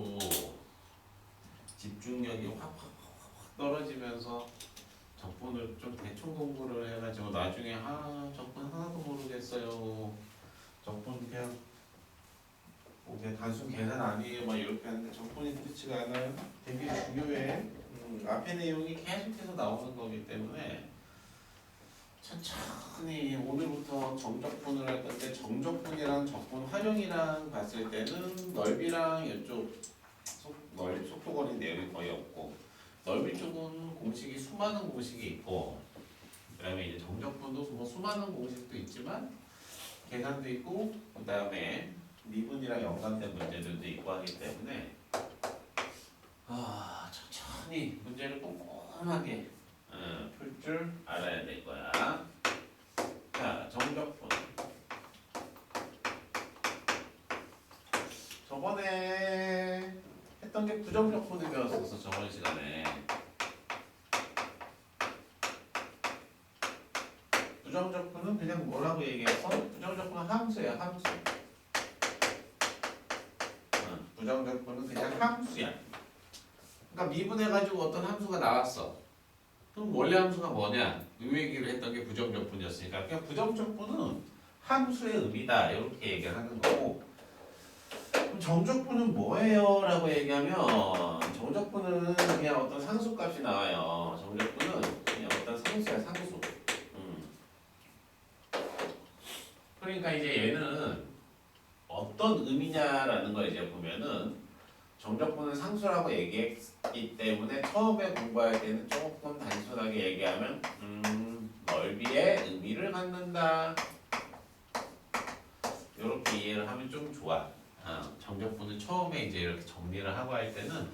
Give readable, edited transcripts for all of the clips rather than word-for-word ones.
자꾸 집중력이 확 떨어지면서 적분을 좀 대충 공부를 해가지고 나중에 적분 하나도 모르겠어요. 적분 그냥 뭐 그냥 단순 계산 아니에요. 막 이렇게 하는데 적분이 그렇지가 않아요. 되게 중요해. 앞에 내용이 계속해서 나오는 거기 때문에 천천히 오늘부터 정적분을 할 건데 정적분이랑 적분 활용이랑 봤을 때는 넓이랑 이쪽 속도거리 내용이 거의 없고 넓이 쪽은 공식이 수많은 공식이 있고 그다음에 이제 정적분도 뭐 수많은 공식도 있지만 계산도 있고 그다음에 미분이랑 연관된 문제들도 있고 하기 때문에 천천히 문제를 꼼꼼하게 풀 줄 알아야 될 거야. 자, 정적분. 저번에 했던 게 부정적분을 배웠었어. 저번 시간에. 부정적분은 그냥 뭐라고 얘기해서 부정적분은 함수야, 함수. 부정적분은 그냥 함수야. 그러니까 미분해가지고 어떤 함수가 나왔어. 그럼 원래 함수가 뭐냐? 이 얘기를 했던 게 부정적분이었으니까 그냥 부정적분은 함수의 의미다 이렇게 얘기를 하는 거고 그럼 정적분은 뭐예요? 라고 얘기하면 정적분은 그냥 어떤 상수값이 나와요. 정적분은 그냥 어떤 상수야 상수. 그러니까 이제 얘는 어떤 의미냐라는 걸 이제 보면은 정적분은 상수라고 얘기했기 때문에 처음에 공부할 때는 조금 단순하게 얘기하면 넓이의 의미를 갖는다 이렇게 이해를 하면 좀 좋아. 정적분은 처음에 이제 이렇게 정리를 하고 할 때는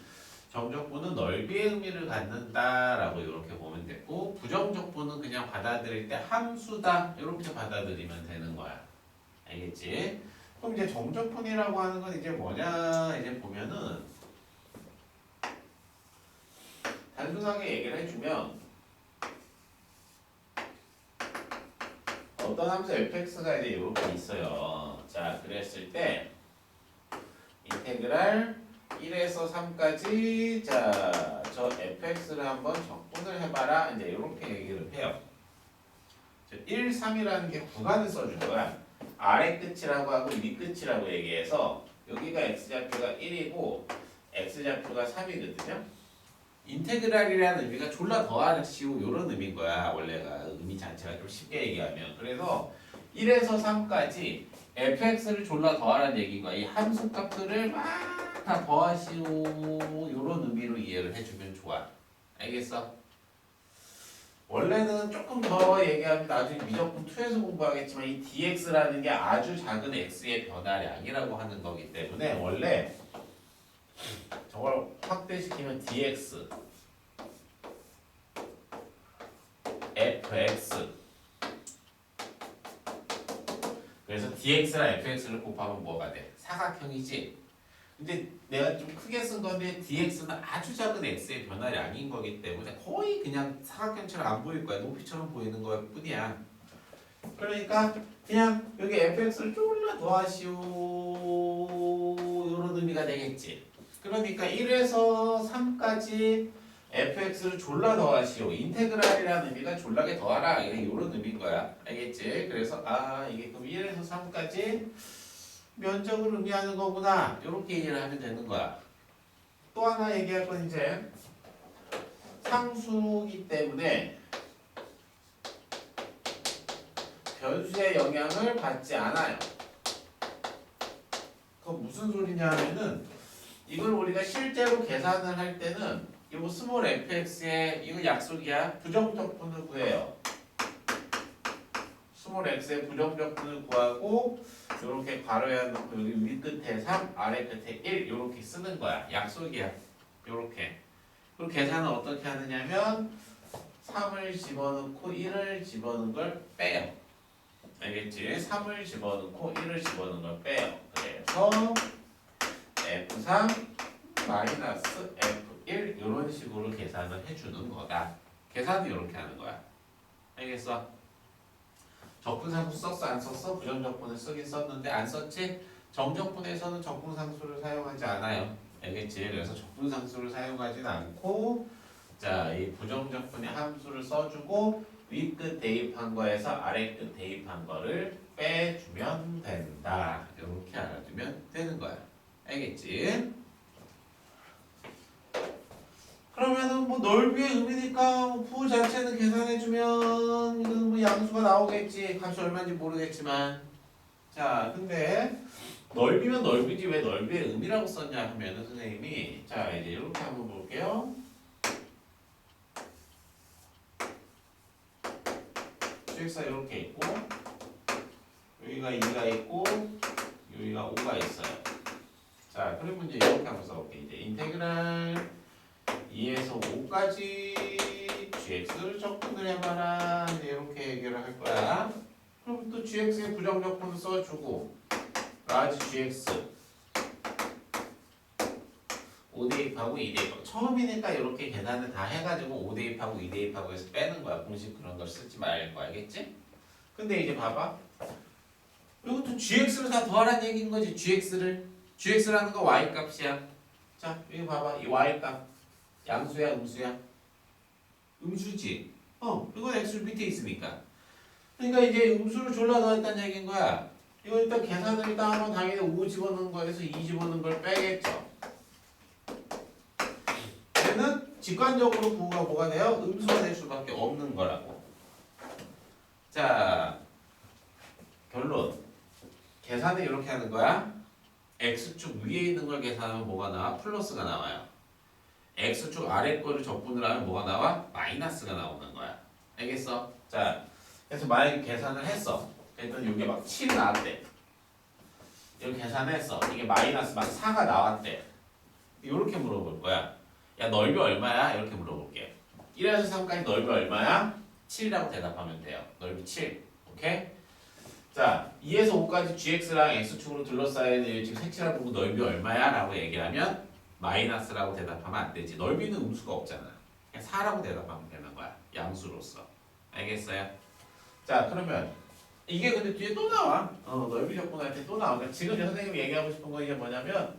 정적분은 넓이의 의미를 갖는다라고 이렇게 보면 되고 부정적분은 그냥 받아들일 때 함수다 이렇게 받아들이면 되는 거야. 알겠지? 그럼 이제 정적분이라고 하는 건 이제 뭐냐 이제 보면은 단순하게 얘기를 해주면 어떤 함수 fx가 이제 이렇게 있어요. 자, 그랬을 때 인테그랄 1에서 3까지 자, 저 fx를 한번 적분을 해봐라. 이제 이렇게 얘기를 해요. 1, 3이라는 게 구간을 써준 거야. 아래 끝이라고 하고 위 끝이라고 얘기해서 여기가 x좌표가 1이고 x좌표가 3이거든요. 인테그랄이라는 의미가 졸라 더하시오 이런 의미인 거야. 원래가 의미 자체가 좀 쉽게 얘기하면. 그래서 1에서 3까지 fx를 졸라 더하라는 얘기인 거야. 이 함수 값들을 막 다 더하시오 이런 의미로 이해를 해주면 좋아. 알겠어? 원래는 조금 더 얘기하면 나중에 미적분 2에서 공부하겠지만 이 dx라는 게 아주 작은 x의 변화량이라고 하는 거기 때문에 원래 저걸 확대시키면 dx fx 그래서 dx랑 fx를 곱하면 뭐가 돼? 사각형이지? 근데 내가 좀 크게 쓴 건데 dx는 아주 작은 x의 변화량인 거기 때문에 거의 그냥 사각형처럼 안 보일 거야. 높이처럼 보이는 거 뿐이야. 그러니까 그냥 여기 fx를 졸라 더하시오 이런 의미가 되겠지. 그러니까 1에서 3까지 fx를 졸라 더하시오. 인테그랄이라는 의미가 졸라게 더하라. 이런 의미인 거야. 알겠지? 그래서 이게 그럼 1에서 3까지 면적을 의미하는 거구나. 이렇게 얘기를 하면 되는 거야. 또 하나 얘기할 건 이제 상수이기 때문에 변수의 영향을 받지 않아요. 그건 무슨 소리냐 하면은 이걸 우리가 실제로 계산을 할 때는 이 스몰 fx의 이거 약속이야. 부정적분을 구해요. 스몰 x의 부정적분을 구하고 이렇게 괄호에 놓고 여기 위 끝에 3, 아래 끝에 1 이렇게 쓰는 거야. 약속이야. 이렇게. 그리고 계산은 어떻게 하느냐면 3을 집어넣고 1을 집어넣은 걸 빼요. 알겠지? 3을 집어넣고 1을 집어넣은 걸 빼요. 그래서 F3 마이너스 F1 이런 식으로 계산을 해주는 거다. 계산은 이렇게 하는 거야. 알겠어? 적분상수 썼어? 안 썼어? 부정적분을 쓰긴 썼는데 안 썼지? 정적분에서는 적분상수를 사용하지 않아요. 알겠지? 그래서 적분상수를 사용하진 않고 자, 이 부정적분의 함수를 써주고 윗끝 대입한 거에서 아래끝 대입한 거를 빼주면 된다. 이렇게 알아두면 되는 거야. 알겠지? 그러면은 뭐 넓이의 의미니까 뭐 부 자체는 계산해주면 이건 뭐 양수가 나오겠지. 값이 얼마인지 모르겠지만. 자, 근데 넓이면 넓이지 왜 넓이의 의미라고 썼냐 하면은 선생님이 자 이제 이렇게 한번 볼게요. 주획사 이렇게 있고 여기가 2가 있고 여기가 5가 있어요. 자, 그러면 이제 이렇게 한번 써볼게. 이제 인테그랄 2에서 5까지 gx를 적분을 해봐라. 이제 이렇게 해결을 할 거야. 그럼 또 gx의 부정적분을 써주고 라지 gx 5 대입하고 2 대입하고 처음이니까 이렇게 계산을 다 해가지고 5 대입하고 2 대입하고 해서 빼는 거야. 공식 그런 걸 쓰지 말고 알겠지? 근데 이제 봐봐. 이것도 gx를 다 더하라는 얘기인 거지. gx라는 거 y 값이야. 자, 여기 봐봐. 이 y 값 양수야 음수야? 음수지. 이건 x 밑에 있으니까. 그러니까 이제 음수를 졸라 넣었다는 얘기인 거야. 이거 일단 계산을 일단 하면 당연히 5 집어넣은 거에서 2 집어넣은 걸 빼겠죠. 얘는 직관적으로 부호가 뭐가 돼요? 음수가 될 수밖에 없는 거라고. 자, 결론. 계산을 이렇게 하는 거야. x축 위에 있는 걸 계산하면 뭐가 나와? 플러스가 나와요. x축 아래 거를 적분을 하면 뭐가 나와? 마이너스가 나오는 거야. 알겠어? 자, 그래서 만약에 계산을 했어. 그랬더니 이게 막 7 나왔대. 이거 계산했어. 이게 마이너스 막 4가 나왔대. 이렇게 물어볼 거야. 야, 넓이 얼마야? 이렇게 물어볼게. 1에서 3까지 넓이 얼마야? 7이라고 대답하면 돼요. 넓이 7. 오케이? 자, 2에서 5까지 gx랑 x축으로 둘러싸인 지금 색칠한 부분 넓이 얼마야? 라고 얘기하면 마이너스라고 대답하면 안 되지. 넓이는 음수가 없잖아. 그냥 4라고 대답하면 되는 거야. 양수로서. 알겠어요? 자, 그러면 이게 근데 뒤에 또 나와. 넓이 적분할 때 또 나와. 그러니까 지금 선생님이 얘기하고 싶은 건 이게 뭐냐면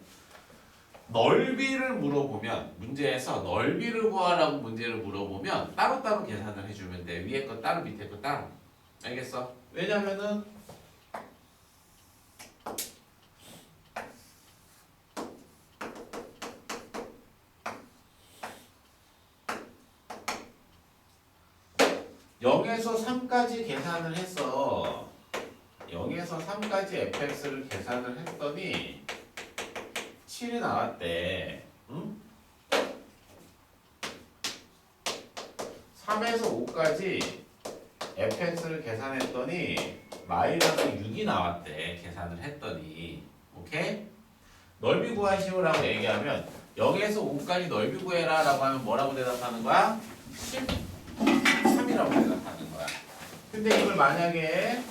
넓이를 물어보면 문제에서 넓이를 구하라고 문제를 물어보면 따로따로 계산을 해주면 돼. 위에 거 따로 밑에 거 따로. 알겠어? 왜냐면은 0에서 3까지 계산을 했어. 0에서 3까지 fx를 계산을 했더니 7이 나왔대. 응? 3에서 5까지 fx를 계산했더니 마이너스 6이 나왔대. 계산을 했더니. 오케이? 넓이 구하시오라고 얘기하면 0에서 5까지 넓이 구해라 라고 하면 뭐라고 대답하는 거야? 13이라고 대답하는 거야. 근데 이걸 만약에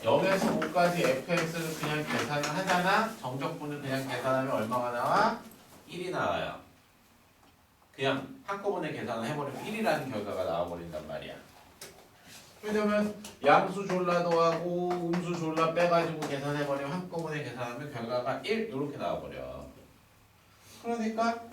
0에서 5까지 fx를 그냥 계산을 하잖아? 정적분을 그냥 계산하면 얼마가 나와? 1이 나와요. 그냥 한꺼번에 계산을 해버리면 1이라는 결과가 나와버린단 말이야. 왜냐면 양수 졸라 더하고 음수 졸라 빼가지고 계산해버리면 한꺼번에 계산하면 결과가 1 이렇게 나와버려. 그러니까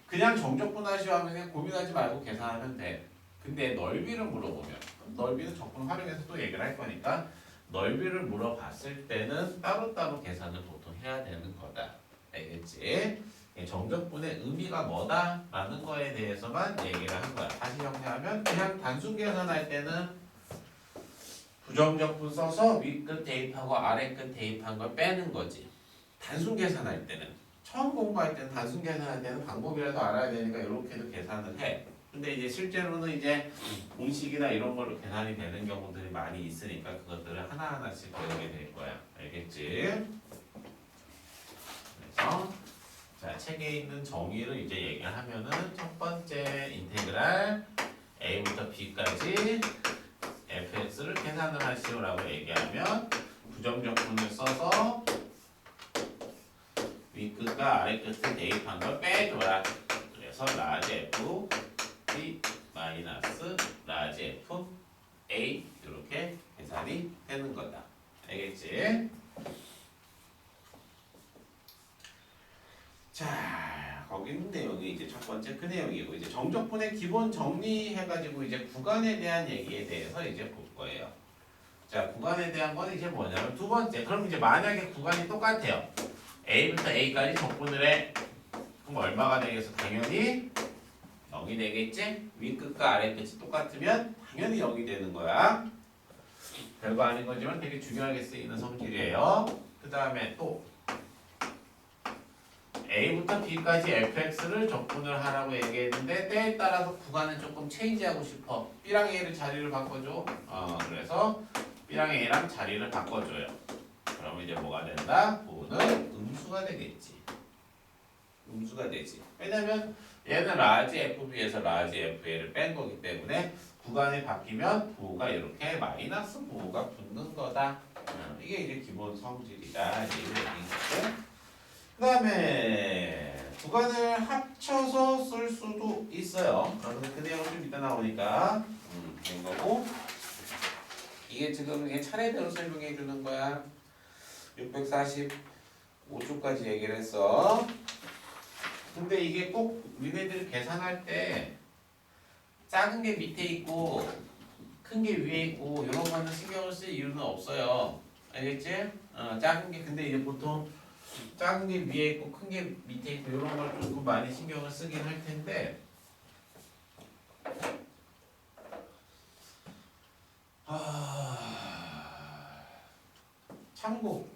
그냥 정적분 하시오 하면 그냥 고민하지 말고 계산하면 돼. 근데 넓이를 물어보면 넓이는 적분 활용해서 또 얘기를 할 거니까 넓이를 물어봤을 때는 따로따로 계산을 보통 해야 되는 거다. 알겠지? 정적분의 의미가 뭐다? 라는 거에 대해서만 얘기를 한 거야. 다시 정리하면 그냥 단순 계산할 때는 부정적분 써서 윗끝 대입하고 아래끝 대입한 걸 빼는 거지. 단순 계산할 때는 처음 공부할 때는 단순 계산할 때는 방법이라도 알아야 되니까 이렇게도 계산을 해. 근데 이제 실제로는 이제 공식이나 이런 걸로 계산이 되는 경우들이 많이 있으니까 그것들을 하나하나씩 배우게 될 거야. 알겠지? 그래서 자, 책에 있는 정의를 이제 얘기를 하면은 첫 번째 인테그랄 a부터 b까지 fx를 계산을 하시오라고 얘기하면 부정적분을 써서 윗끝과 아래끝을 대입한 걸 빼줘라. 그래서 라지 f b 마이너스 라지 f a 이렇게 계산이 되는 거다. 알겠지? 자, 거기 있는 내용이 이제 첫 번째 그 내용이고 이제 정적분의 기본 정리해가지고 이제 구간에 대한 얘기에 대해서 이제 볼 거예요. 자, 구간에 대한 건 이제 뭐냐면 두 번째. 그럼 이제 만약에 구간이 똑같아요. A부터 A까지 적분을 해. 그럼 얼마가 되겠어? 당연히 0이 되겠지? 위 끝과 아래 끝이 똑같으면 당연히 0이 되는 거야. 별거 아닌 거지만 되게 중요하게 쓰이는 성질이에요. 그 다음에 또 A부터 B까지 fx를 적분을 하라고 얘기했는데 때에 따라서 구간은 조금 체인지하고 싶어. B랑 A를 자리를 바꿔줘. 그래서 B랑 A랑 자리를 바꿔줘요. 그러면 이제 뭐가 된다? 부호는 음수가 되겠지. 음수가 되지. 왜냐면 얘는 라지 FB에서 라지 FA를 뺀 거기 때문에 구간이 바뀌면 부호가 이렇게 마이너스 부호가 붙는 거다. 이게 이제 기본 성질이다. 이제 이런 얘기인 거고. 그 다음에 구간을 합쳐서 쓸 수도 있어요. 그런데 그 내용 좀 이따 나오니까 된 거고. 이게 지금 이게 차례대로 설명해 주는 거야. 645초까지 얘기를 했어. 근데 이게 꼭 니네들 계산할 때 작은 게 밑에 있고 큰 게 위에 있고 이런 거는 신경을 쓸 이유는 없어요. 알겠지? 작은 게 근데 이제 보통 작은 게 위에 있고 큰 게 밑에 있고 이런 걸 조금 많이 신경을 쓰긴 할 텐데 참고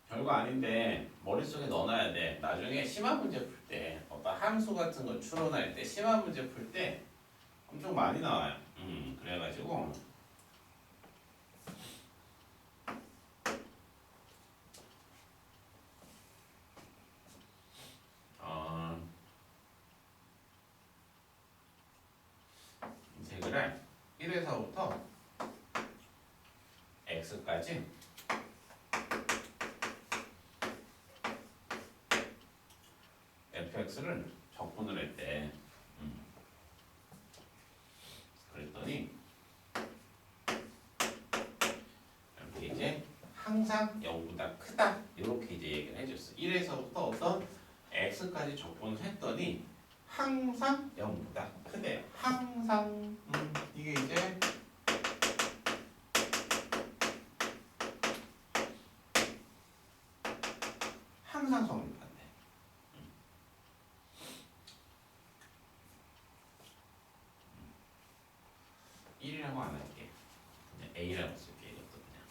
별거 아닌데 머릿속에 넣어놔야 돼. 나중에 심화 문제 풀 때 어떤 함수 같은 거 추론할 때 심화 문제 풀 때 엄청 많이 나와요. 그래가지고 인테그랄 1에서부터 x까지 fx를 적분을 했대. 그랬더니 이렇게 이제 항상 0보다 크다 이렇게 이제 얘기를 해줬어. 1에서부터 어떤 x까지 적분을 했더니 항상 0보다 크대요. 항상 이게 이제 항상 성립한대. 1이라고 안 할게. 그냥 A라고 쓸게. 이것도 그냥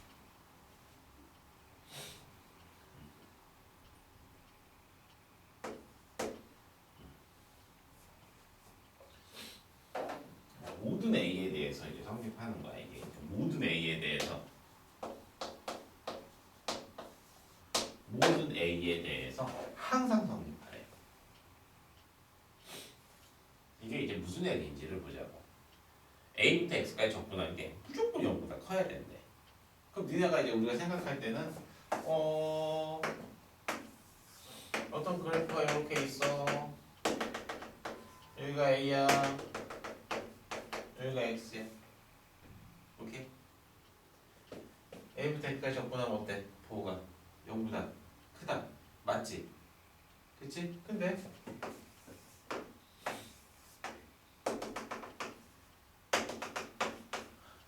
모든 A에 대해서 이제 성립하는 거야. 이게 모든 A에 대해서 항상 성립하래. 이게 이제 무슨 얘기인지를 보자고. A부터 X까지 적분하는 게 무조건 0보다 커야 된대. 그럼 니네가 이제 우리가 생각할 때는 어떤 그래프가 이렇게 있어. 여기가 A야. 여기가 X야. 오케이? A부터 X까지 적분하면 어때? 부호가 0보다 크다. 맞지? 그치? 근데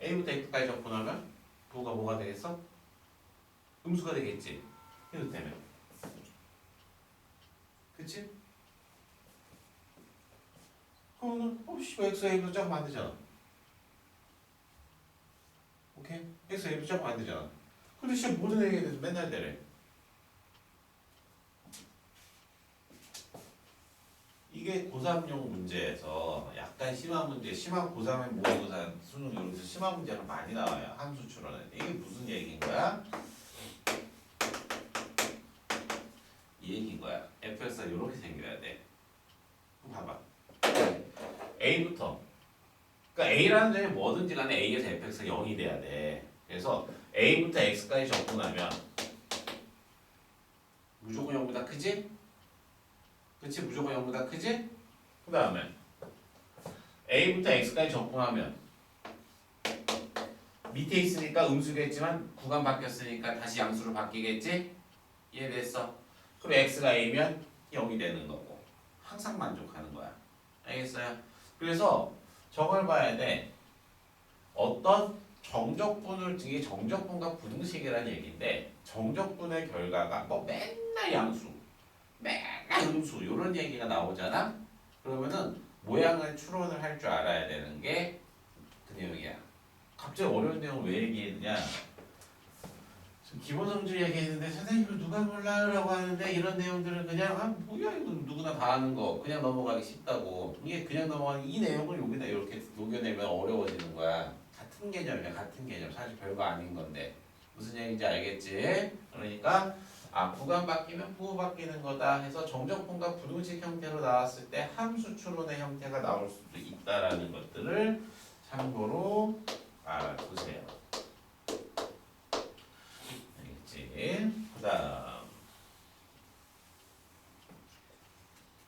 A부터 X까지 적분하면 부호가 뭐가 되겠어? 음수가 되겠지? 이것 때문에. 그치? 그러면 X가 A보다 작으면 안 되잖아. 오케이? X가 A보다 작으면 안 되잖아. 근데 진짜 모든 A에 대해서 맨날 되래. 이게 고3용 문제에서 약간 심화 문제, 심화 고3의 모의고사 수능 이런 심화 문제가 많이 나와요. 함수 추론할 때. 이게 무슨 얘기인 거야? 이 얘기인 거야. fx가 이렇게 생겨야 돼. 그럼 봐봐. A부터. 그러니까 A라는 점이 뭐든지 간에 A에서 fx가 0이 돼야 돼. 그래서 A부터 X까지 적분하면 무조건 0보다 크지? 그치? 무조건 0보다 크지? 그 다음에 A부터 X까지 적분하면 밑에 있으니까 음수겠지만 구간 바뀌었으니까 다시 양수로 바뀌겠지? 이해됐어? 그럼 x가 a면 0이 되는 거고 항상 만족하는 거야. 알겠어요? 그래서 저걸 봐야 돼. 어떤 정적분을 이게 정적분과 부등식이라는 얘기인데 정적분의 결과가 뭐 맨날 양수, 맨날 음수 이런 얘기가 나오잖아. 그러면은 모양을 추론을 할 줄 알아야 되는 게 그 내용이야. 갑자기 어려운 내용을 왜 얘기했냐? 지금 기본 성질 얘기했는데 선생님을 누가 몰라라고 하는데 이런 내용들은 그냥 뭐야 이거 누구나 다 아는 거 그냥 넘어가기 쉽다고. 이게 그냥 넘어가는 이 내용을 여기다 이렇게 녹여내면 어려워지는 거야. 같은 개념이야. 같은 개념. 사실 별거 아닌 건데 무슨 얘기인지 알겠지? 그러니까 구간 바뀌면 부호 바뀌는 거다 해서 정적분과 부등식 형태로 나왔을 때 함수 추론의 형태가 나올 수도 있다라는 것들을 참고로 알아두세요. 알겠지? 그다음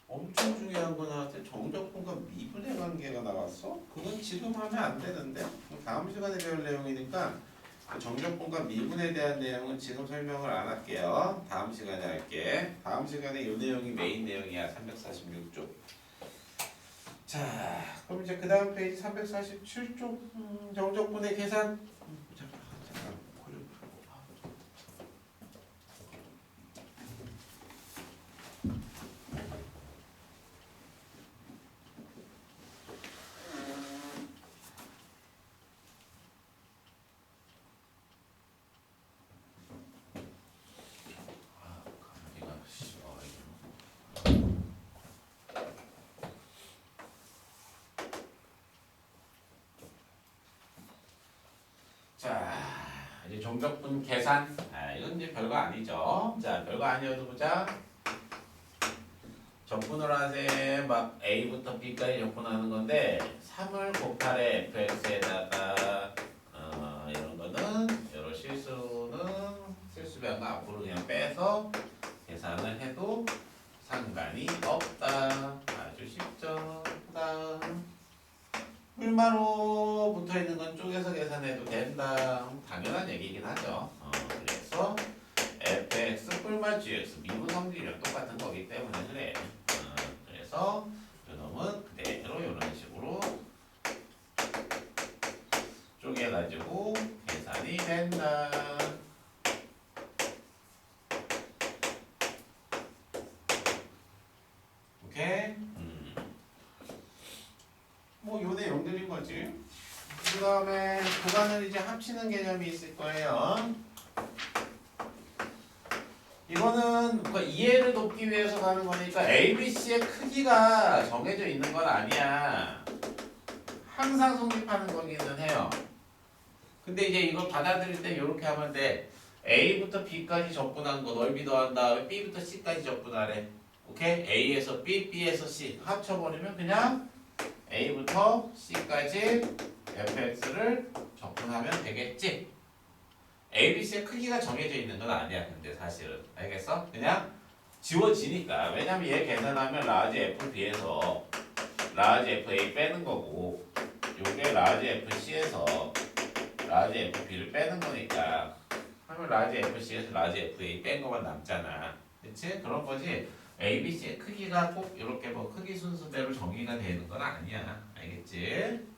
엄청 중요한 거 나한테 정적분과 미분의 관계가 나왔어? 그건 지금 하면 안 되는데 다음 시간에 배울 내용이니까 정적분과 미분에 대한 내용은 지금 설명을 안 할게요. 다음 시간에 할게. 다음 시간에 이 내용이 메인 내용이야. 346쪽. 자, 그럼 이제 그 다음 페이지 347쪽 정적분의 계산. 잠깐. 자, 이제 정적분 계산. 이건 이제 별거 아니죠. 자, 별거 아니어도 보자. 적분을 하세 막 A부터 B까지 적분하는 건데 3을 곱하래 fx에다가 이런 거는 이런 실수변과 앞으로 그냥 빼서 계산을 해도 상관이 없다. 아주 쉽죠. 그다음 뿔마로 붙어있는 건 쪼개서 계산해도 된다. 당연한 얘기긴 하죠. 그래서 fx 뿔마 gx 미분 성질이랑 똑같은 거기 때문에 그래. 그래서 이놈은 그대로 이런 식으로 쪼개가지고 계산이 된다. 오케이? 뭐 요 내용들인 거지. 그 다음에 구간을 이제 합치는 개념이 있을 거예요. 이거는 뭔가 이해를 돕기 위해서 가는 거니까 ABC의 크기가 정해져 있는 건 아니야. 항상 성립하는 거기는 해요. 근데 이제 이걸 받아들일 때 이렇게 하면 돼. A부터 B까지 적분한 거 넓이 더한 다음에 B부터 C까지 적분하래. 오케이? A에서 B, B에서 C 합쳐버리면 그냥 A부터 C까지 fx를 적분하면 되겠지? ABC의 크기가 정해져 있는 건 아니야. 근데 사실은 알겠어? 그냥 지워지니까. 왜냐면 얘 계산하면 라지 FB에서 라지 FA 빼는 거고 요게 라지 FC에서 라지 FB를 빼는 거니까 하면 라지 FC에서 라지 FA 뺀 거만 남잖아. 그치? 그런 거지. ABC의 크기가 꼭 이렇게 뭐 크기 순서대로 정의가 되는 건 아니야. 알겠지?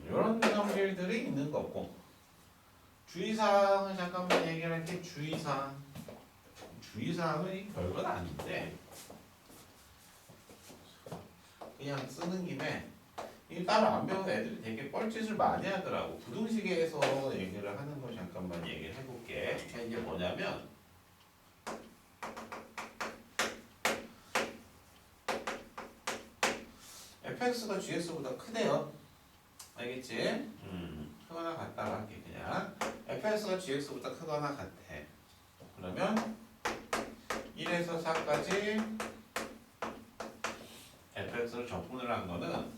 이런 성질들이 있는 거고 주의사항을 잠깐만 얘기를 할게. 주의사항은 별건 아닌데 그냥 쓰는 김에 이게 따로 안 배우는 애들이 되게 뻘짓을 많이 하더라고. 부등식에서 얘기를 하는 거 잠깐만 얘기를 해볼게. 이게 뭐냐면 fx가 gx보다 크대요. 알겠지? 크거나 같다고 할게. 그냥 fx가 gx보다 크거나 같대. 그러면 1에서 4까지 fx를 적분을 한 거는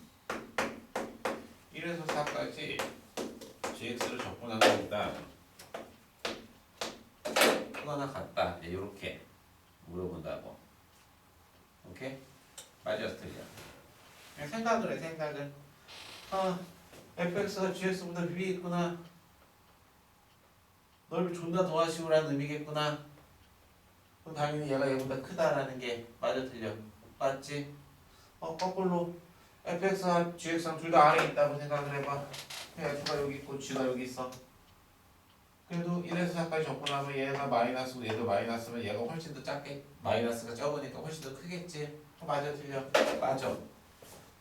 1에서 4까지 gx를 적분한 거보다 크거나 같다. 이렇게 물어본다고. 오케이? 이렇게 맞아 틀려. 그냥 생각을 해 생각을. fx가 gx보다 위에 있구나. 넓이 존나 더하시오라는 의미겠구나. 그럼 당연히 얘가 얘보다 크다라는 게 맞아 틀려. 맞지? 거꾸로 fx와 gx랑 둘 다 아래에 있다고 생각을 해봐. f가 여기 있고 g가 여기 있어. 그래도 1에서 4까지 접근하면 얘가 마이너스고 얘도 마이너스면 얘가 훨씬 더 작게 마이너스가 적으니까 훨씬 더 크겠지. 맞아 틀려? 맞아.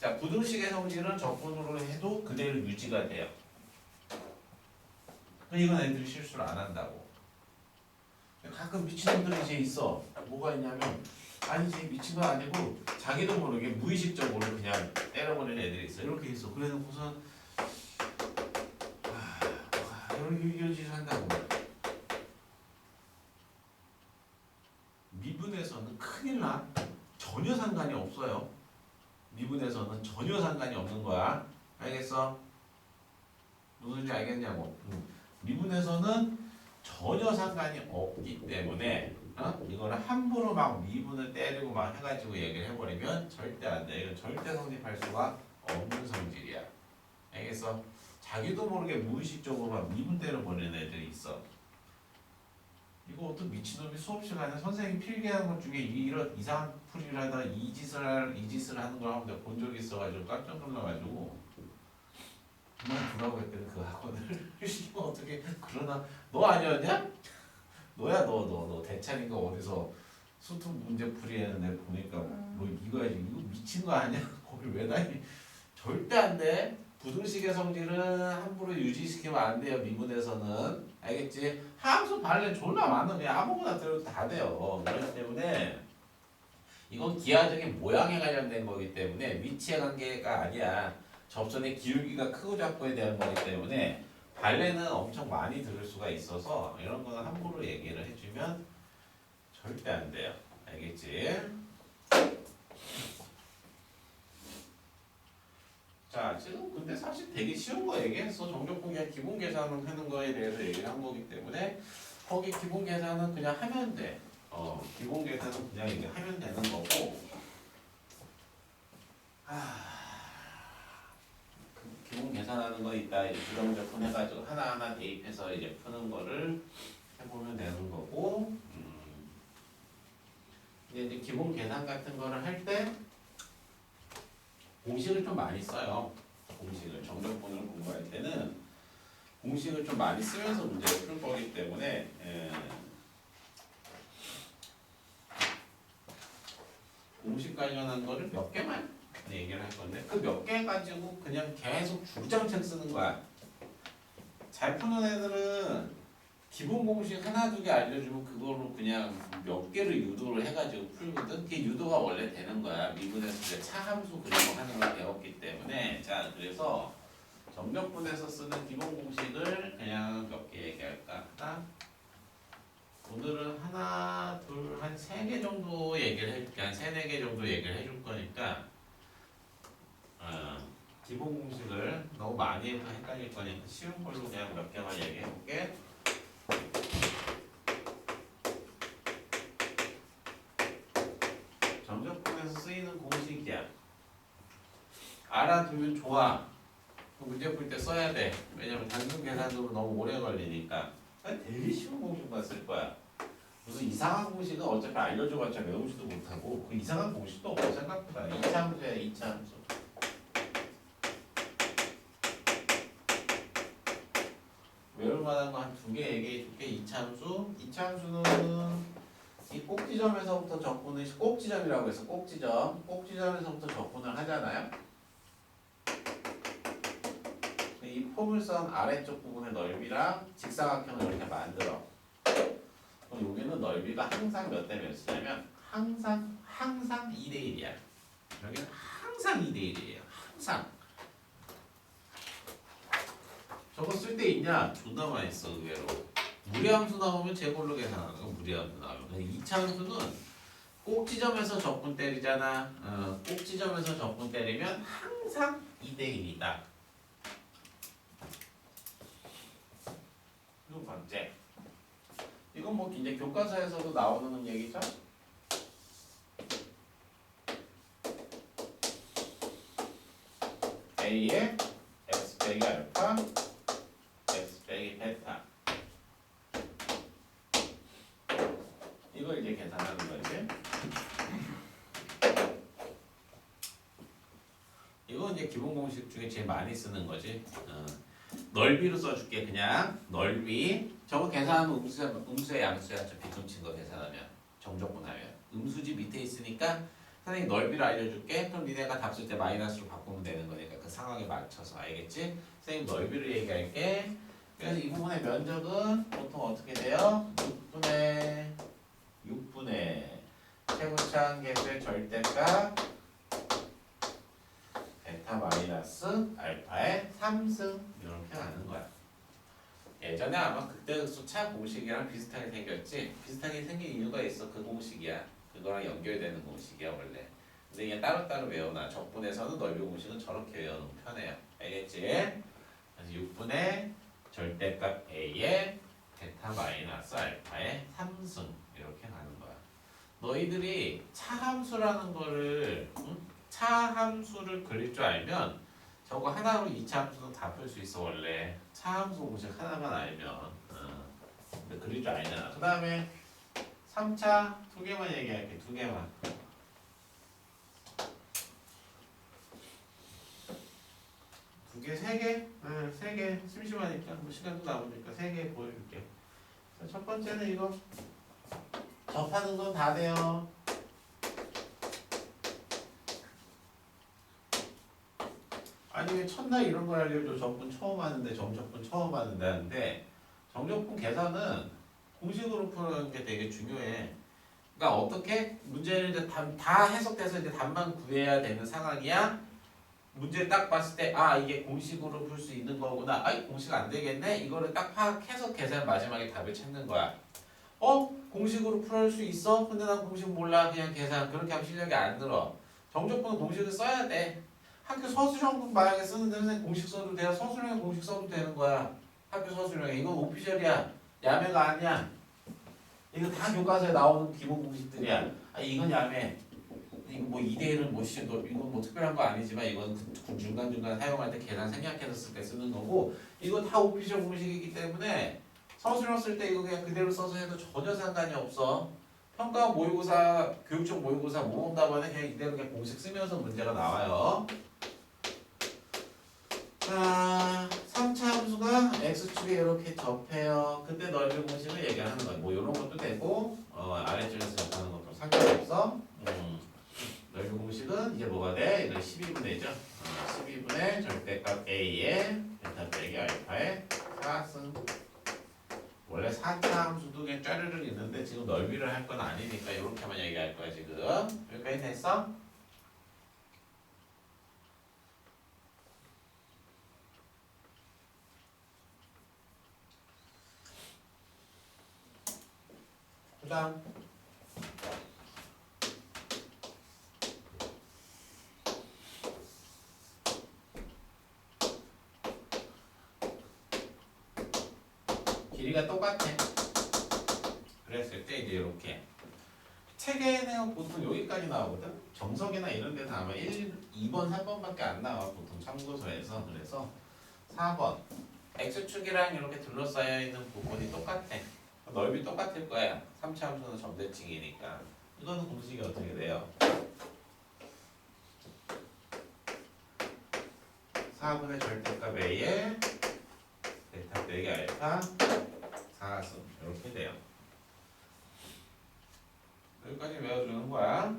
자, 부등식의 성질은 적분으로 해도 그대로 유지가 돼요. 이건 애들이 실수를 안 한다고. 가끔 미친 놈들이 이제 있어. 뭐가 있냐면 아니지 미친 건 아니고 자기도 모르게 무의식적으로 그냥 때려버리는 애들이 있어. 이렇게 있어. 그래놓고선 이런 짓을 한다고. 미분에서는 큰일 나. 전혀 상관이 없어요. 미분에서는 전혀 상관이 없는 거야. 알겠어? 무슨 소리인지 알겠냐고. 미분에서는 전혀 상관이 없기 때문에 이거는 함부로 막 미분을 때리고 막 해가지고 얘기를 해버리면 절대 안 돼. 이건 절대 성립할 수가 없는 성질이야. 알겠어? 자기도 모르게 무의식적으로 막 미분 때려버리는 애들이 있어. 이거 어떤 미친놈이 수업 시간에 선생님 필기하는 것 중에 이런 이상한 풀이를 하다가 이 짓을 하는 걸 한번 본 적이 있어가지고 깜짝 놀라가지고 그만두라고 했더니 그 학원을 이거 어떻게 그러나 너 아니었냐? 너야 너 대찬인가 어디서 수투 문제 풀이하는 애 보니까 너 이거 해야지 이거 미친 거 아니야? 거길 왜 다니? 절대 안 돼. 부등식의 성질은 함부로 유지시키면 안 돼요. 미분에서는. 알겠지? 함수 발레 졸라 많으면 그냥 아무거나 들어도 다 돼요. 그렇기 때문에 이건 기하적인 모양에 관련된 거기 때문에 위치의 관계가 아니야. 접선의 기울기가 크고 작고에 대한 거기 때문에 발레는 엄청 많이 들을 수가 있어서 이런 거는 함부로 얘기를 해주면 절대 안 돼요. 알겠지? 자, 지금 근데 사실 되게 쉬운 거 얘기했어. 정적분계 기본 계산을 하는 거에 대해서 얘기를 한 거기 때문에 거기 기본 계산은 그냥 하면 돼. 기본 계산은 그냥 이제 하면 되는 거고. 기본 계산하는 거 있다. 이제 부정적분 해가지고 하나하나 대입해서 이제 푸는 거를 해보면 되는 거고. 이제 기본 계산 같은 거를 할 때 공식을 좀 많이 써요. 공식을 정적분을 공부할 때는 공식을 좀 많이 쓰면서 문제를 풀 거기 때문에 공식 관련한 거를 몇 개만 얘기를 할 건데 그 몇 개 가지고 그냥 계속 주구장창 쓰는 거야. 잘 푸는 애들은 기본 공식 하나 두 개 알려주면 그걸로 그냥 몇 개를 유도를 해가지고 풀거든. 그게 유도가 원래 되는 거야. 미분에서 이제 차함수 그리고 하는 걸 배웠기 때문에. 자, 그래서 정적분에서 쓰는 기본 공식을 그냥 몇 개 얘기할까? 하나? 오늘은 하나, 둘, 한 3개 정도 얘기를 해줄게. 한 3, 4개 정도 얘기를 해줄 거니까 기본 공식을 너무 많이 해서 헷갈릴 거니까 쉬운 걸로 그냥 몇 개만 얘기해 볼게. 정적분에서 쓰이는 공식이야. 알아두면 좋아. 문제 풀 때 써야 돼. 왜냐면 단순 계산으로 너무 오래 걸리니까. 되게 쉬운 공식만 쓸 거야. 무슨 이상한 공식은 어차피 알려줘봤자 외우지도 못하고 그 이상한 공식도 없어 생각보다. 2차 함수야 2차 함수. 외울 만한 거 한 2개 얘기해 줄게. 2차 함수. 2차 함수는 이 꼭지점에서부터 적분을 꼭지점이라고 해서 꼭지점에서부터 적분을 하잖아요. 이 포물선 아래쪽 부분의 넓이랑 직사각형을 이렇게 만들어. 그럼 여기는 넓이가 항상 몇 대 몇이냐면 항상 2대 1이야. 여기는 항상 2대 1이에요. 항상. 저거 쓸 때 있냐? 존나 많이 써 의외로. 무리함수 나오면 제걸로 계산하는 거 무리함수 나오면. 2차 함수는 꼭지점에서 적분 때리잖아. 꼭지점에서 적분 때리면 항상 2대 1이다. 두 번째. 이건 뭐 이제 교과서에서도 나오는 얘기죠. A에 X 빼기 알파 X 빼기 베타 이걸 이제 계산하는 거지. 이건 이제 기본 공식 중에 제일 많이 쓰는 거지. 넓이로 써줄게. 그냥 넓이. 저거 계산하면 음수의 양수야. 저 비tum친 거 계산하면 정적분하면 음수지 밑에 있으니까 선생님 넓이를 알려줄게. 그럼 니네가 답 쓸 때 마이너스로 바꾸면 되는 거니까 그 상황에 맞춰서 알겠지? 선생님 넓이를 얘기할게. 그래서 이 부분의 면적은 보통 어떻게 돼요? 6분의 최고차항 계수의 절대값 베타 마이너스 알파의 3승 이렇게 가는 거야. 예전에 아마 극대극소차 공식이랑 비슷하게 생겼지. 비슷하게 생긴 이유가 있어. 그 공식이야. 그거랑 연결되는 공식이야 원래. 근데 그냥 따로따로 외워놔. 적분에서는 넓이 공식은 저렇게 외워놓으면 편해요. 알겠지? 그래서 6분의 절대값 A의 베타 마이너스 알파의 3승 이렇게 가는 거야. 너희들이 차함수라는 거를 차함수를 그릴 줄 알면 저거 하나로 2차 함수는 다 풀 수 있어 원래. 차함수 공식 하나만 알면. 근데 그릴 줄 알잖아. 그 다음에 3차 2개만 얘기할게. 2개만. 2개, 3개? 3개. 심심하니까 뭐 시간도 남으니까 3개 보여줄게. 첫 번째는 이거 접하는 건 다 돼요. 아니 왜 첫날 이런 걸 알려줘. 적분 처음 하는데 정적분 처음 하는데 하는데 정적분 계산은 공식으로 푸는 게 되게 중요해. 그러니까 어떻게 문제를 이제 다 해석돼서 이제 답만 구해야 되는 상황이야. 문제 딱 봤을 때 아 이게 공식으로 풀 수 있는 거구나. 아 공식 안 되겠네. 이거를 딱 파악해서 계산 마지막에 답을 찾는 거야. 공식으로 풀 수 있어? 근데 난 공식 몰라. 그냥 계산. 그렇게 하면 실력이 안 늘어. 정적분은 공식을 써야 돼. 학교 서술형 만약에 쓰는데 선생님 공식 써도 돼요? 서술형에 공식 써도 되는 거야. 학교 서술형에. 이건 오피셜이야. 야매가 아니야. 이거 다 교과서에 나오는 기본 공식들이야. 아 이건 야매. 이거 뭐 2대1은 뭐 이건 뭐 특별한 거 아니지만 이건 그 중간중간 사용할 때 계산 생략해서 쓸 때 쓰는 거고 이거 다 오피셜 공식이기 때문에 서술형 쓸 때 이거 그냥 그대로 써서 해도 전혀 상관이 없어. 평가 모의고사, 교육적 모의고사 모범답안에 그냥 이대로 그냥 공식 쓰면서 문제가 나와요. 자, 3차 함수가 x축에 이렇게 접해요. 그때 넓이 공식을 얘기하는 거야. 뭐 이런 것도 되고 아래쪽에서 접하는 것도 상관없어. 넓이 공식은 이제 뭐가 돼? 이건 12분의죠. 12분의 절대값 A의 베타 빼기 알파의 4승. 원래 4차 함수도 그냥 짜르르 있는데 지금 넓이를 할 건 아니니까 이렇게만 얘기할 거야 지금. 여기까지 됐어? 그 다음 길이가 똑같아. 그랬을 때 이제 이렇게 책에는 보통 여기까지 나오거든. 정석이나 이런 데서 아마 2번, 3번밖에 안 나와 보통 참고서에서. 그래서 4번 x축이랑 이렇게 둘러싸여 있는 부분이 똑같아. 넓이 똑같을 거야. 3차 함수는 점대칭이니까. 이거는 공식이 어떻게 돼요? 4분의 절대값 A에 베타 빼기 알파 4승 이렇게 돼요. 여기까지 외워주는 거야.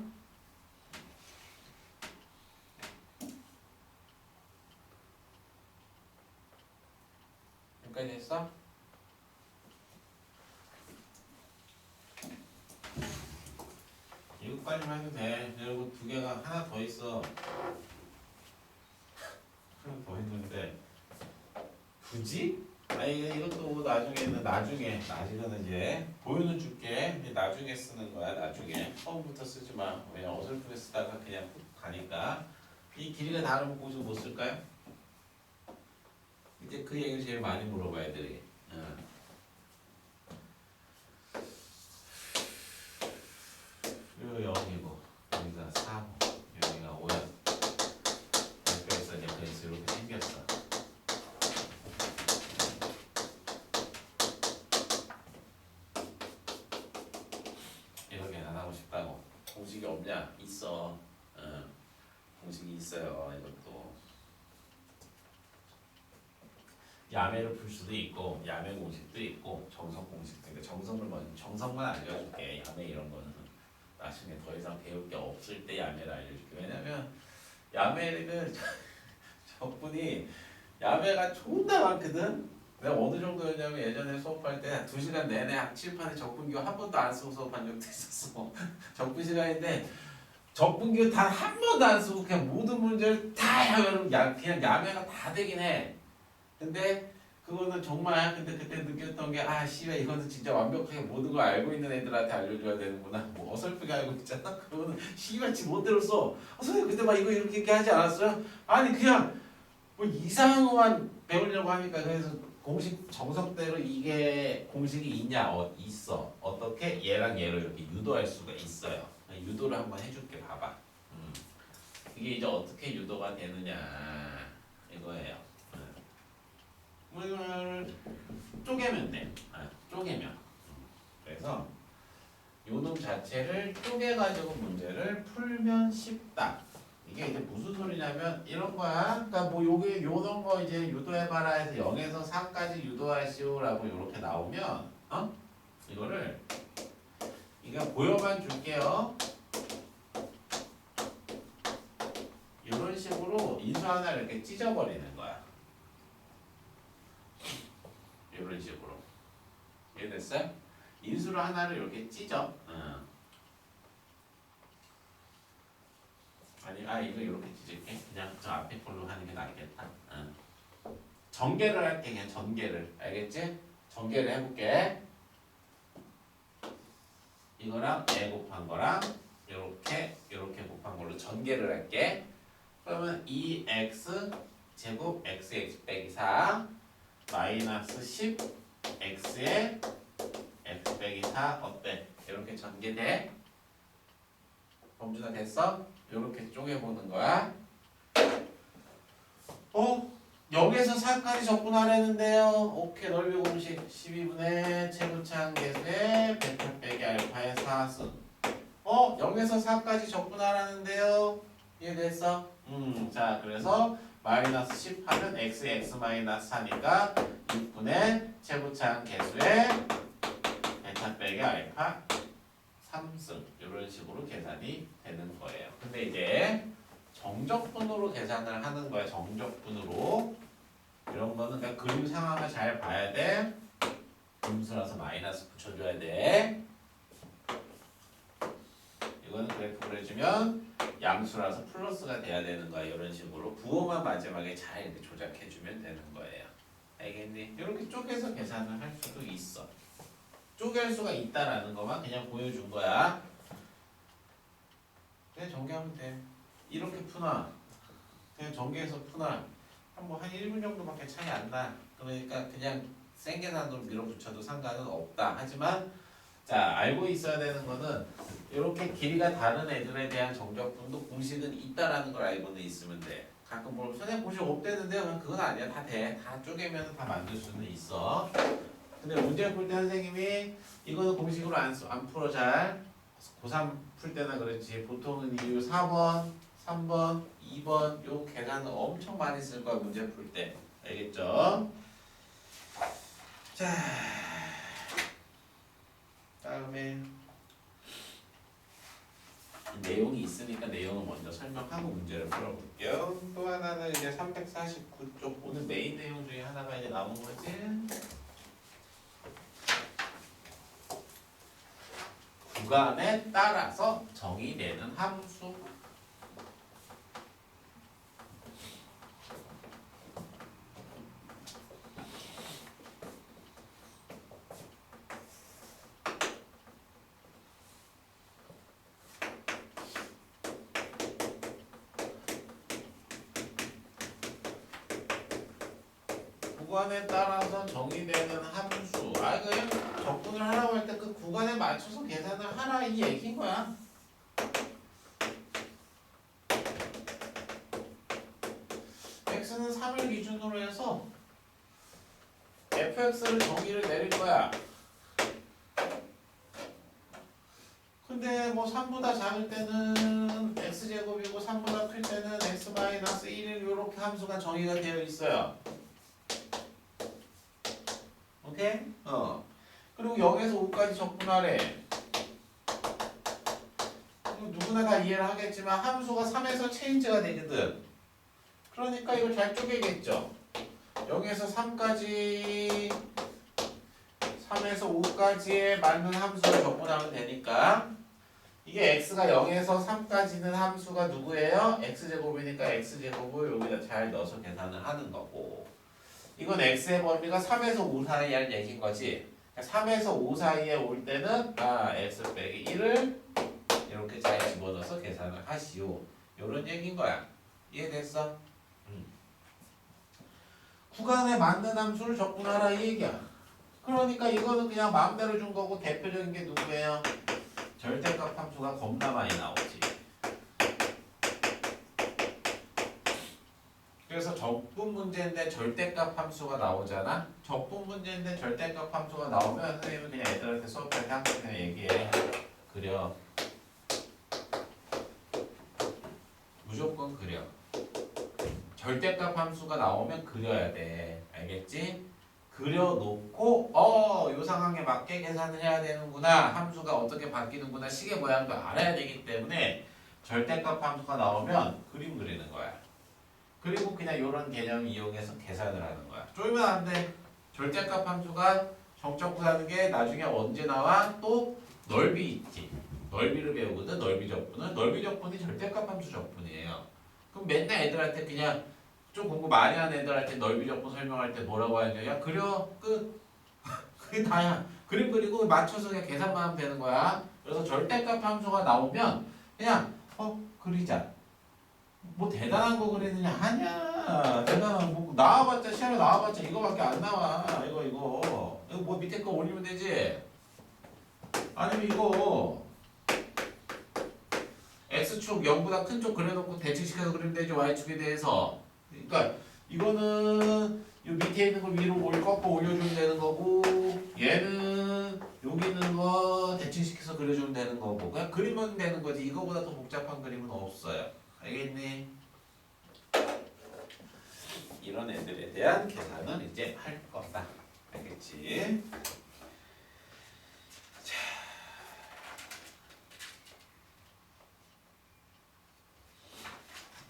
여기까지 했어? 이것까지만 해도 돼. 그리고 2개가 하나 더 있어. 하나 더 있는데 굳이? 아니 이것도 나중에는 이제 보여는 줄게. 이제 나중에 쓰는 거야. 나중에 처음부터 쓰지 마. 왜냐 어설프게 쓰다가 그냥 훅 가니까. 이 길이가 다르면 거기서 못 쓸까요? 이제 그 얘기를 제일 많이 물어봐 애들이. 여기가 0이고 여기가 4고 여기가 5야. 옆에 있어 이렇게 없다고. 공식이 없냐? 있어. 공식이 있어요. 이것도 야매를 풀 수도 있고 야매 공식도 있고 정석 공식도 있고 정석만 알려줄게. 야매 이런 거는 나중에 더 이상 배울 게 없을 때 야매를 알려줄게. 왜냐면 야매는 적분이 야매가 존나 많거든. 내가 어느 정도였냐면 예전에 수업할 때 2시간 내내 칠판에 적분기호 한 번도 안 쓰고 수업한 적도 있었어. 적분 시간인데 적분기호 단 한 번도 안 쓰고 그냥 모든 문제를 다 하면 그냥 야매가 다 되긴 해. 근데 그거는 정말 근데 그때 느꼈던 게 씨발 이거는 진짜 완벽하게 모든 걸 알고 있는 애들한테 알려줘야 되는구나. 뭐 어설프게 알고 있잖아. 그거는 씨발치 못 들었어. 선생님 그때 막 이거 이렇게 하지 않았어요? 아니 그냥 뭐 이상한 것만 배우려고 하니까 그래서 공식 정석대로 이게 공식이 있냐? 있어. 어떻게 얘랑 얘를 이렇게 유도할 수가 있어요. 유도를 한번 해줄게. 봐봐. 이게 이제 어떻게 유도가 되느냐 이거예요. 이걸 쪼개면 돼. 쪼개면. 그래서 요놈 자체를 쪼개가지고 문제를 풀면 쉽다. 이게 이제 무슨 소리냐면 이런 거야. 그러니까 뭐 요게 요런 거 이제 유도해봐라 해서 0에서 4까지 유도하시오라고 이렇게 나오면 이거를 이거 보여만 줄게요. 이런 식으로 인수 하나 이렇게 찢어버리는 거야. 이런 식으로. 이해됐어요? 인수를 하나를 이렇게 찢어. 아니, 이거 이렇게 찢을게. 그냥 저 앞에 걸로 하는 게 낫겠다. 전개를 할게. 그냥 전개를. 알겠지? 전개를 해볼게. 이거랑 a 곱한 거랑 이렇게 곱한 걸로 전개를 할게. 그러면 2x 제곱 xx 빼기 4 마이너스 10 x에 x 빼기 4 어때? 이렇게 전개돼? 범준아 됐어? 이렇게 쪼개보는 거야. 0에서 4까지 적분하라는데요. 오케이. 넓이 공식 12분의 최고차항 계수의 베타 빼기 알파의 4승. 0에서 4까지 적분하라는데요. 이해됐어? 자, 그래서 마이너스 10 하면 x 마이너스 4니까 6분의 최고차항 계수의 베타 빼기 알파 3승. 이런 식으로 계산이 되는 거예요. 근데 이제 정적분으로 계산을 하는 거야. 정적분으로. 이런 거는 그냥 그림 상황을 잘 봐야 돼. 음수라서 마이너스 붙여줘야 돼. 이거는 그래프를 해주면 양수라서 플러스가 돼야 되는 거야. 이런 식으로 부호만 마지막에 잘 이렇게 조작해주면 되는 거예요. 알겠니? 이렇게 쪼개서 계산을 할 수도 있어. 쪼갤 수가 있다라는 것만 그냥 보여준 거야. 그냥 전개하면 돼. 이렇게 푸나 그냥 전개해서 푸나 한 1분 정도밖에 차이 안 나. 그러니까 그냥 센 계산으로 밀어붙여도 상관은 없다. 하지만 자, 알고 있어야 되는 거는 이렇게 길이가 다른 애들에 대한 정적분도 공식은 있다라는 걸 알고는 있으면 돼. 가끔 뭐 선생님 공식 없대는데요. 그건 아니야. 다 돼. 다 쪼개면 다 만들 수는 있어. 근데 문제 풀 때 선생님이 이거는 공식으로 안 풀어 잘. 고3 풀 때나 그렇지. 보통은 이 4번, 3번, 2번 요 계산은 엄청 많이 쓸 거야. 문제 풀 때. 알겠죠? 자, 다음에 내용이 있으니까 내용을 먼저 설명하고 문제를 풀어볼게요. 또 하나는 이제 349쪽 오늘 메인 내용 중에 하나가 이제 나온 거지. 구간에 따라서 정의되는 함수. 구간에 따라서 정의되는 함수. 그냥 적분을 하라고 할 때 그 구간에 맞춰서 계산을 하라 이 얘기인 거야. x는 3을 기준으로 해서 fx를 정의를 내릴 거야. 근데 뭐 3보다 작을 때는 x제곱이고 3보다 클 때는 x-1 이렇게 함수가 정의가 되어 있어요. 오케이? 그리고 0에서 5까지 적분하래. 누구나 다 이해를 하겠지만 함수가 3에서 체인지가 되거든. 그러니까 이걸 잘 쪼개겠죠. 0에서 3까지 3에서 5까지에 맞는 함수를 적분하면 되니까 이게 x가 0에서 3까지는 함수가 누구예요? x제곱이니까 x제곱을 여기다 잘 넣어서 계산을 하는 거고 이건 x의 범위가 3에서 5 사이에 얘기인 거지. 3에서 5 사이에 올 때는 x 빼기 1을 이렇게 잘 집어넣어서 계산을 하시오. 요런 얘기인 거야. 이해됐어? 구간에 맞는 함수를 적분하라 이 얘기야. 그러니까 이거는 그냥 마음대로 준 거고 대표적인 게 누구예요? 절대값 함수가 겁나 많이 나오지. 그래서 적분 문제인데 절대값 함수가 나오잖아. 적분 문제인데 절대값 함수가 나오면 선생님은 그냥 애들한테 수업할 때 항상 그냥 얘기해. 그려. 무조건 그려. 절대값 함수가 나오면 그려야 돼. 알겠지? 그려놓고 요 상황에 맞게 계산을 해야 되는구나. 함수가 어떻게 바뀌는구나. 식의 모양도 알아야 되기 때문에 절대값 함수가 나오면 그림 그리는 거야. 그리고 그냥 이런 개념 이용해서 계산을 하는 거야. 쫄면 안 돼. 절대값 함수가 정적 구하는 게 나중에 언제 나와? 또 넓이 있지. 넓이를 배우거든. 넓이 적분은. 넓이 적분이 절대값 함수 적분이에요. 그럼 맨날 애들한테 그냥 좀 공부 많이 하는 애들한테 넓이 적분 설명할 때 뭐라고 하냐? 야 그려 끝. 그게 다야. 그림 그리고 맞춰서 그냥 계산만 하면 되는 거야. 그래서 절대값 함수가 나오면 그냥 그리자. 뭐 대단한 거 그리느냐? 아니야. 대단한 뭐 나와봤자 시험에 나와봤자 이거밖에 안 나와. 이거 뭐 밑에 거 올리면 되지. 아니면 이거 x축 0보다 큰 쪽 그려놓고 대칭시켜서 그리면 되지. y축에 대해서. 그러니까 이거는 이 밑에 있는 걸 위로 꺾고 올려주면 되는 거고 얘는 여기 있는 거 대칭시켜서 그려주면 되는 거고 그냥 그리면 되는 거지. 이거보다 더 복잡한 그림은 없어요. 알겠니? 이런 애들에 대한 계산은 이제 할 거다. 알겠지? 자,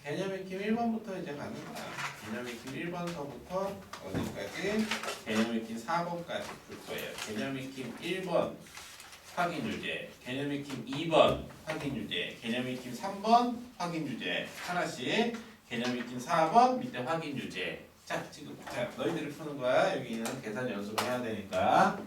개념 익힘 1번부터 이제 가는 거야. 개념 익힘 1번서부터 어디까지? 개념 익힘 4번까지 풀 거예요. 개념 익힘 1번 확인 유제, 개념 익힘 2번 확인 유제, 개념 익힘 3번 확인 유제 하나씩, 개념 익힘 4번 밑에 확인 유제. 자, 지금 너희들이 푸는 거야. 여기는 계산 연습을 해야 되니까.